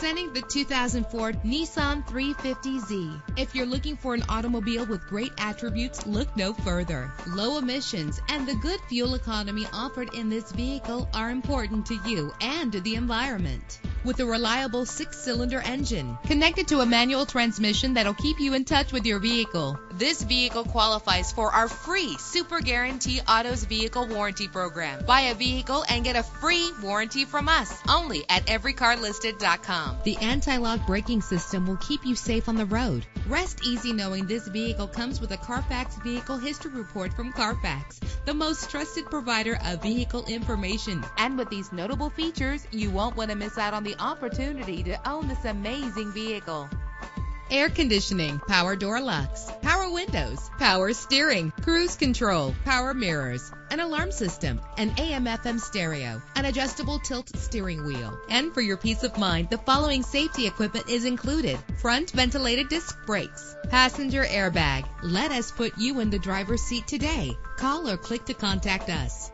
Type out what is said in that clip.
Presenting the 2004 Nissan 350Z. If you're looking for an automobile with great attributes, look no further. Low emissions and the good fuel economy offered in this vehicle are important to you and to the environment. With a reliable 6-cylinder engine connected to a manual transmission that'll keep you in touch with your vehicle. This vehicle qualifies for our free Super Guarantee Autos Vehicle Warranty Program. Buy a vehicle and get a free warranty from us only at everycarlisted.com. The anti-lock braking system will keep you safe on the road. Rest easy knowing this vehicle comes with a Carfax Vehicle History Report from Carfax, the most trusted provider of vehicle information. And with these notable features, you won't want to miss out on the opportunity to own this amazing vehicle. Air conditioning, power door locks, power windows, power steering, cruise control, power mirrors, an alarm system, an AM/FM stereo, an adjustable tilt steering wheel. And for your peace of mind, the following safety equipment is included: front ventilated disc brakes, passenger airbag. Let us put you in the driver's seat today. Call or click to contact us.